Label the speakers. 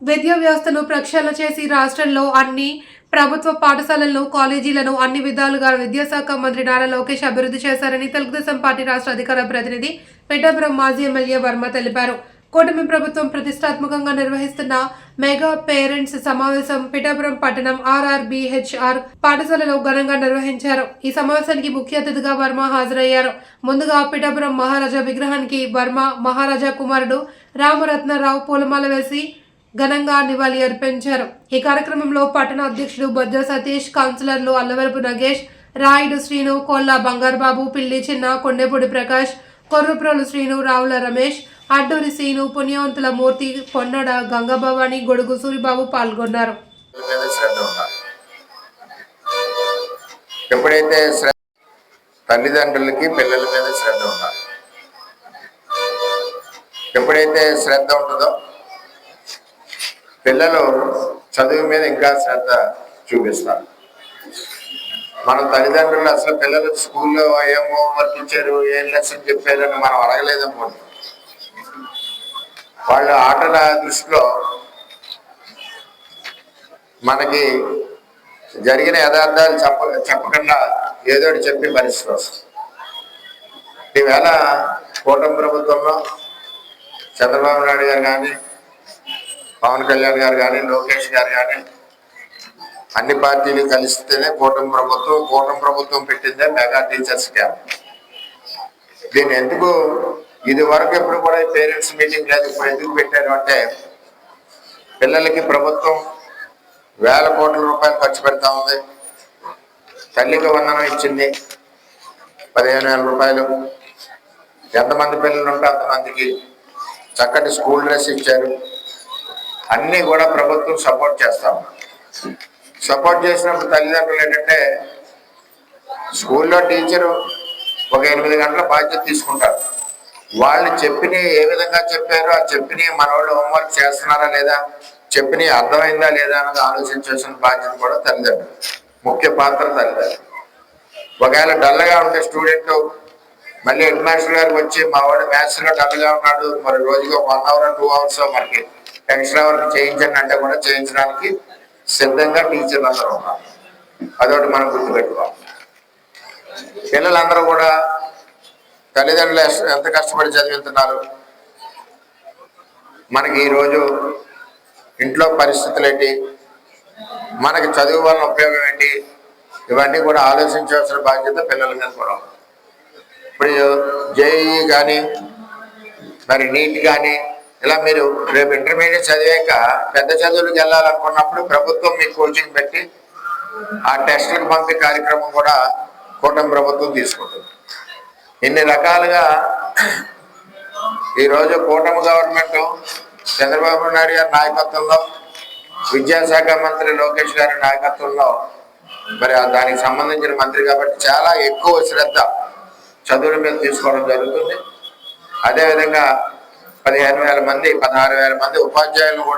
Speaker 1: విద్యా వ్యవస్థను ప్రక్షాళన చేసి రాష్ట్రంలో అన్ని ప్రభుత్వ పాఠశాలలను, కాలేజీలను అన్ని విధాలుగా విద్యాశాఖ మంత్రి నారా లోకేష్ అభివృద్ధి చేశారని తెలుగుదేశం పార్టీ రాష్ట్ర అధికార ప్రతినిధి పిఠాపురం మాజీ ఎమ్మెల్యే వర్మ తెలిపారు. కూటమి ప్రభుత్వం ప్రతిష్టాత్మకంగా నిర్వహిస్తున్న మెగా పేరెంట్స్ సమావేశం పిఠాపురం పట్టణం RRBHR పాఠశాలలో ఘనంగా నిర్వహించారు. ఈ సమావేశానికి ముఖ్య అతిథిగా వర్మ హాజరయ్యారు. ముందుగా పిఠాపురం మహారాజా విగ్రహానికి వర్మ మహారాజా కుమారుడు రామరత్నరావు పూలమాల వేసి ఘనంగా నివాళి అర్పించారు. ఈ కార్యక్రమంలో పట్టణ అధ్యక్షుడు బొజ్జ సతీష్, కౌన్సిలర్లు అల్లవరపు నగేష్, రాయుడు శ్రీను, కొల్లా బంగారుబాబు, పిల్లి చిన్న, కొండెపూడి ప్రకాష్, కొర్రుప్రోలు శ్రీను, రావుల రమేష్, అడ్డూరి శ్రీను, పుణ్యవంతుల మూర్తి, పొన్నడ గంగభవాని, గొడుగు సూరిబాబు పాల్గొన్నారు.
Speaker 2: ఎప్పుడైతే తల్లిదండ్రులకి పిల్లల మీద శ్రద్ధ ఉండాలి, ఎప్పుడైతే శ్రద్ధ ఉంటుందో పిల్లలు చదువు మీద ఇంకా శ్రద్ధ చూపిస్తారు. మన తల్లిదండ్రులు అసలు పిల్లలు స్కూల్లో ఏం హోంవర్క్ ఇచ్చారు, ఏం లెసన్ చెప్పారని మనం అడగలేదనుకోండి. వాళ్ళ ఆటల దృష్టిలో మనకి జరిగిన యథార్థాలు చెప్పకుండా ఏదో చెప్పి పరిస్థితి వస్తుంది. ఈవేళ కూటమి ప్రభుత్వంలో చంద్రబాబు నాయుడు గారు కానీ, పవన్ కళ్యాణ్ గారు కానీ, లోకేష్ గారు కానీ అన్ని పార్టీలు కలిస్తేనే కూటమి ప్రభుత్వం పెట్టిందే మెగా టీచర్స్ క్యాంప్. దీన్ని ఎందుకు ఇది వరకు ఎప్పుడు కూడా పేరెంట్స్ మీటింగ్ లేదు, ఇప్పుడు ఎందుకు పెట్టారు అంటే పిల్లలకి ప్రభుత్వం వేల కోట్ల రూపాయలు ఖర్చు పెడతా ఉంది. తల్లికి వందనం ఇచ్చింది 15,000 రూపాయలు. ఎంతమంది పిల్లలు ఉంటే అంతమందికి చక్కటి స్కూల్ డ్రెస్ ఇచ్చారు. అన్నీ కూడా ప్రభుత్వం సపోర్ట్ చేస్తాం. సపోర్ట్ చేసినప్పుడు తల్లిదండ్రులు ఏంటంటే స్కూల్లో టీచరు ఒక 8 గంటల బాధ్యత తీసుకుంటారు. వాళ్ళు చెప్పిన ఏ విధంగా చెప్పారో ఆ చెప్పిన మనవాళ్ళు హోంవర్క్ చేస్తున్నారా లేదా, చెప్పిన అర్థమైందా లేదా అన్నది ఆలోచించాల్సిన బాధ్యత కూడా తల్లిదండ్రులు, ముఖ్య పాత్ర తల్లిదండ్రులు. ఒకవేళ డల్గా ఉంటే స్టూడెంట్ మళ్ళీ హెడ్ మాస్టర్ గారికి వచ్చి మా వాడు మ్యాథ్స్లో డల్గా ఉన్నాడు, మరి రోజుకి 1 అవర్ 2 అవర్స్ మనకి ఎక్స్ట్రా వర్క్ చేయించండి అంటే కూడా చేయించడానికి సిద్ధంగా టీచర్లు అందరూ ఉన్నారు. అదొకటి మనం గుర్తుపెట్టుకోవాలి. పిల్లలందరూ కూడా తల్లిదండ్రులు ఎంత కష్టపడి చదివిస్తున్నారు. మనకి ఈరోజు ఇంట్లో పరిస్థితులు ఏంటి, మనకి చదువు వలన ఉపయోగం ఏంటి, ఇవన్నీ కూడా ఆలోచించాల్సిన బాధ్యత పిల్లల మీద కూడా. ఇప్పుడు జేఈఈ కానీ మరి నీట్ కానీ ఇలా మీరు రేపు ఇంటర్మీడియట్ చదివాక పెద్ద చదువులకు వెళ్ళాలనుకున్నప్పుడు ప్రభుత్వం మీకు కోచింగ్ పెట్టి ఆ టెస్టులకు పంపే కార్యక్రమం కూడా కూటమి ప్రభుత్వం తీసుకుంటుంది. ఇన్ని రకాలుగా ఈరోజు కూటమి గవర్నమెంట్ చంద్రబాబు నాయుడు గారి నాయకత్వంలో, విద్యాశాఖ మంత్రి లోకేష్ గారి నాయకత్వంలో మరి దానికి సంబంధించిన మంత్రి కాబట్టి చాలా ఎక్కువ శ్రద్ధ చదువుల మీద తీసుకోవడం జరుగుతుంది. అదేవిధంగా 15,000 మంది 16,000 మంది ఉపాధ్యాయులు కూడా